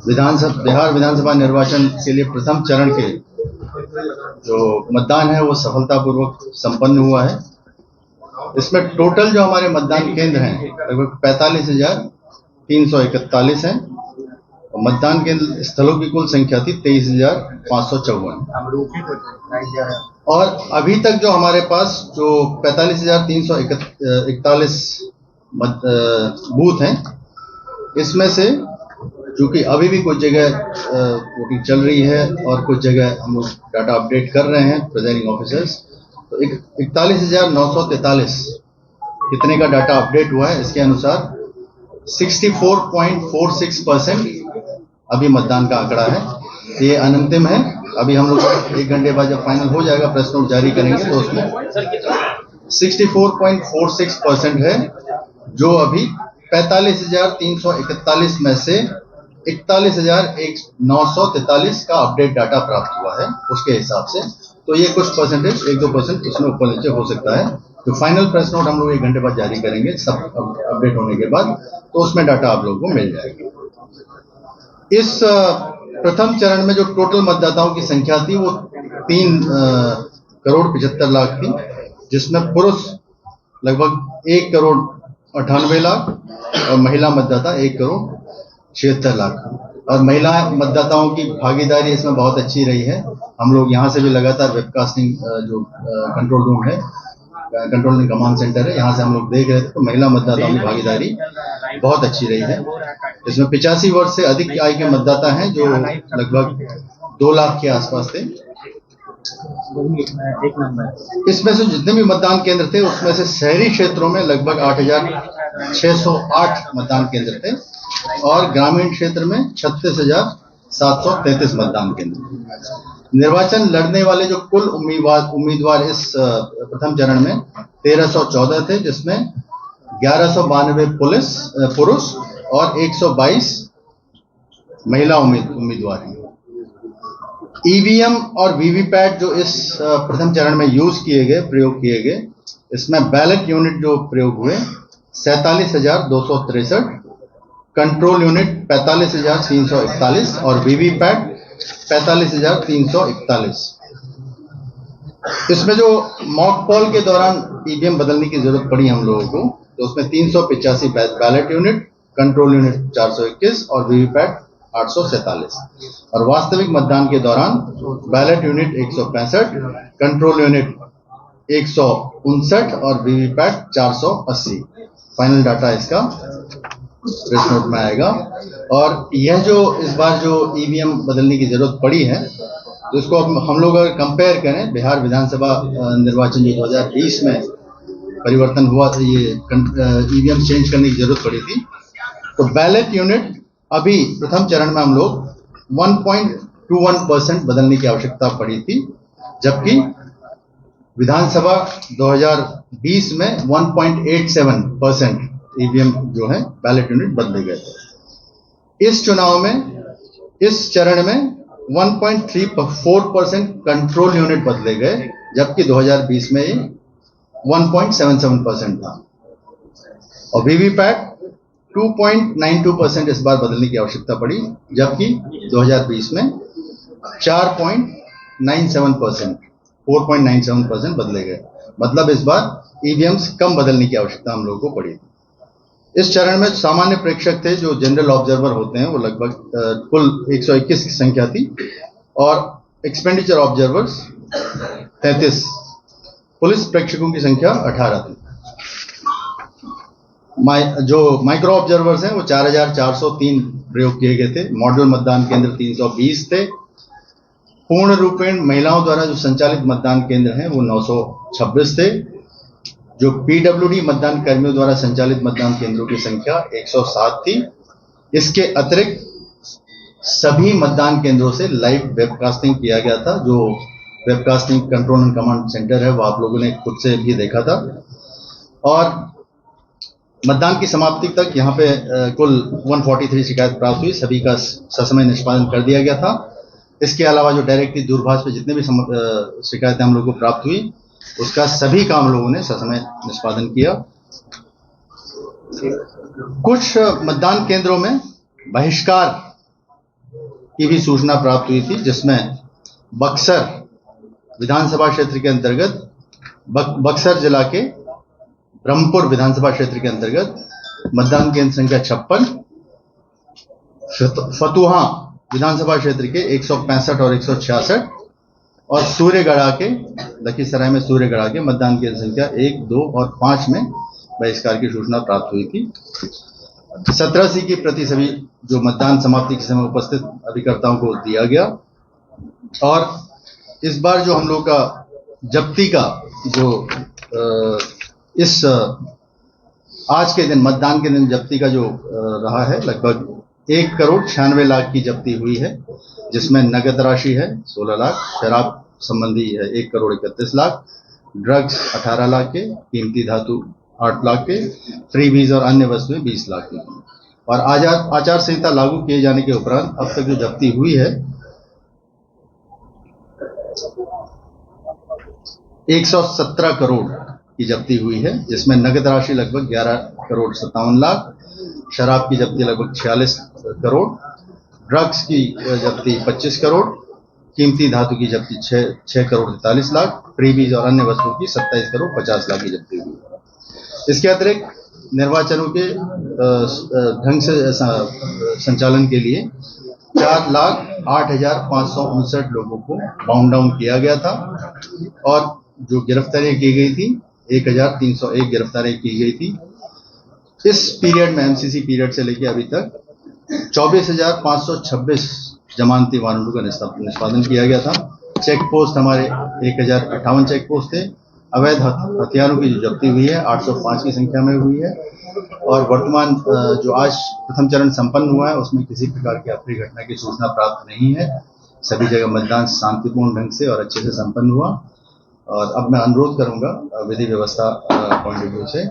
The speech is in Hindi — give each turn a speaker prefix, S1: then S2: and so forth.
S1: बिहार विधानसभा निर्वाचन के लिए प्रथम चरण के जो मतदान है वो सफलतापूर्वक संपन्न हुआ है। इसमें टोटल जो हमारे मतदान केंद्र हैं लगभग 45,341 हैं और मतदान केंद्र स्थलों की कुल संख्या थी 23,554। और अभी तक जो हमारे पास जो 45,341 बूथ हैं, इसमें से क्योंकि अभी भी कुछ जगह वोटिंग चल रही है और कुछ जगह हम लोग डाटा अपडेट कर रहे हैं प्रिजाइडिंग ऑफिसर्स, तो 41,943 कितने का डाटा अपडेट हुआ है, इसके अनुसार 64.46% अभी मतदान का आंकड़ा है। ये अनंतिम है। अभी हम लोग 1 घंटे बाद जब फाइनल हो जाएगा प्रेस नोट जारी करेंगे तो उसमें 64.46% है, जो अभी 45,341 में से 41,943 का अपडेट डाटा प्राप्त हुआ है उसके हिसाब से। तो ये कुछ परसेंटेज 1-2% उसमें ऊपर नीचे हो सकता है। जो फाइनल प्रेस नोट हम लोग 1 घंटे बाद जारी करेंगे सब अपडेट होने के बाद, तो उसमें डाटा आप लोगों को मिल जाएगा। इस प्रथम चरण में जो टोटल मतदाताओं की संख्या थी वो 3,75,00,000 थी, जिसमें पुरुष लगभग 1,98,00,000 और महिला मतदाता 1,76,00,000। और महिला मतदाताओं की भागीदारी इसमें बहुत अच्छी रही है। हम लोग यहाँ से भी लगातार वेबकास्टिंग जो कंट्रोल रूम है, कंट्रोल एंड कमांड सेंटर है, यहाँ से हम लोग देख रहे थे तो महिला मतदाताओं की भागीदारी बहुत अच्छी रही है। इसमें 85 वर्ष से अधिक आयु के मतदाता हैं जो लगभग 2 लाख के आसपास थे। इसमें से जितने भी मतदान केंद्र थे उसमें से शहरी क्षेत्रों में लगभग 8,608 मतदान केंद्र थे और ग्रामीण क्षेत्र में 36,733 मतदान केंद्र। निर्वाचन लड़ने वाले जो कुल उम्मीदवार इस प्रथम चरण में 1,314 थे, जिसमें 1,192 पुरुष और 122 महिला उम्मीदवार हैं। ईवीएम और वीवीपैट जो इस प्रथम चरण में प्रयोग किए गए, इसमें बैलेट यूनिट जो प्रयोग हुए 47,263, कंट्रोल यूनिट 45,341 और वीवीपैट 45,341। इसमें जो मॉक पोल के दौरान ईवीएम बदलने की जरूरत पड़ी हम लोगों को, तो उसमें 385 बैलेट यूनिट, कंट्रोल यूनिट 421 और वीवीपैट 847। और वास्तविक मतदान के दौरान बैलेट यूनिट 165, कंट्रोल यूनिट 159 और वीवीपैट 480। फाइनल डाटा इसका प्रेस नोट में आएगा। और यह जो इस बार जो ईवीएम बदलने की जरूरत पड़ी है, तो इसको हम लोग अगर कंपेयर करें बिहार विधानसभा निर्वाचन जो 2020 में परिवर्तन हुआ था, ये ईवीएम चेंज करने की जरूरत पड़ी थी, तो बैलेट यूनिट अभी प्रथम चरण में हम लोग 1.21% बदलने की आवश्यकता पड़ी थी, जबकि विधानसभा 2020 में 1.87% ईवीएम जो है बैलेट यूनिट बदले गए थे। इस चुनाव में इस चरण में 1.34% कंट्रोल यूनिट बदले गए, जबकि 2020 में ये 1.77% था। और वीवीपैट 2.92% इस बार बदलने की आवश्यकता पड़ी, जबकि 2020 में 4.97% बदले गए। मतलब इस बार ईवीएम्स कम बदलने की आवश्यकता हम लोगों को पड़ी। इस चरण में सामान्य प्रेक्षक थे जो जनरल ऑब्जर्वर होते हैं, वो लगभग कुल 121 की संख्या थी और एक्सपेंडिचर ऑब्जर्वर्स 33, पुलिस प्रेक्षकों की संख्या 18 थी। जो माइक्रो ऑब्जर्वर्स हैं वो 4,403 प्रयोग किए गए थे। मॉडल मतदान केंद्र 320 थे। पूर्ण रूपेण महिलाओं द्वारा जो संचालित मतदान केंद्र हैं वो 926 थे। जो पीडब्ल्यूडी मतदान कर्मियों द्वारा संचालित मतदान केंद्रों की संख्या 107 थी। इसके अतिरिक्त सभी मतदान केंद्रों से लाइव वेबकास्टिंग किया गया था। जो webcasting control and command centre है वो आप लोगों ने खुद से भी देखा था। और मतदान की समाप्ति तक यहाँ पे कुल 143 शिकायत प्राप्त हुई, सभी का ससमय निष्पादन कर दिया गया था। इसके अलावा जो डायरेक्टली दूरभाष पे जितने भी शिकायतें हम लोग को प्राप्त हुई, उसका सभी काम लोगों ने ससमय निष्पादन किया। कुछ मतदान केंद्रों में बहिष्कार की भी सूचना प्राप्त हुई थी, जिसमें बक्सर विधानसभा क्षेत्र के अंतर्गत बक्सर जिला के ब्रह्मपुर विधानसभा क्षेत्र के अंतर्गत मतदान केंद्र संख्या 56, फतुहा विधानसभा क्षेत्र के 165 और 166 और सूर्यगढ़ा के लखीसराय में सूर्यगढ़ा के मतदान केंद्र संख्या 1, 2 और 5 में बहिष्कार की सूचना प्राप्त हुई थी। 17 की प्रति सभी जो मतदान समाप्ति के समय उपस्थित अभिकर्ताओं को दिया गया। और इस बार जो हम लोग का जब्ती का जो इस आज के दिन मतदान के दिन जब्ती का जो रहा है, लगभग 1,96,00,000 की जब्ती हुई है, जिसमें नगद राशि है 16 लाख, शराब संबंधी है 1,31,00,000, ड्रग्स 18 लाख के, कीमती धातु 8 लाख के, फ्रीबीज और अन्य वस्तुएं 20 लाख की। और आचार संहिता लागू किए जाने के उपरांत अब तक जो जब्ती हुई है 117 करोड़ की जब्ती हुई है, जिसमें नगद राशि लगभग 11,57,00,000, शराब की जब्ती लगभग 46 करोड़, ड्रग्स की जब्ती 25 करोड़, कीमती धातु की जब्ती 6 करोड़ 43 लाख, फ्रीबीज और अन्य वस्तुओं की 27 करोड़ 50 लाख की जब्ती हुई है। इसके अतिरिक्त निर्वाचनों के ढंग से संचालन के लिए 4,08,559 लोगों को बाउंड डाउन किया गया था और जो गिरफ्तारियां की गई थी 1,301 गिरफ्तारियां की गई थी। इस पीरियड में एमसीसी पीरियड से लेकर अभी तक 24,526 जमानती वारंटों का निष्पादन किया गया था। चेक पोस्ट हमारे 1,058 चेक पोस्ट थे। अवैध हथियारों की जो जब्ती हुई है 805 की संख्या में हुई है। और वर्तमान जो आज प्रथम चरण संपन्न हुआ है उसमें किसी प्रकार की अप्रिय घटना की सूचना प्राप्त नहीं है। सभी जगह मतदान शांतिपूर्ण ढंग से और अच्छे से संपन्न हुआ। और अब मैं अनुरोध करूंगा विधि व्यवस्था पॉइंट ऑफ व्यू से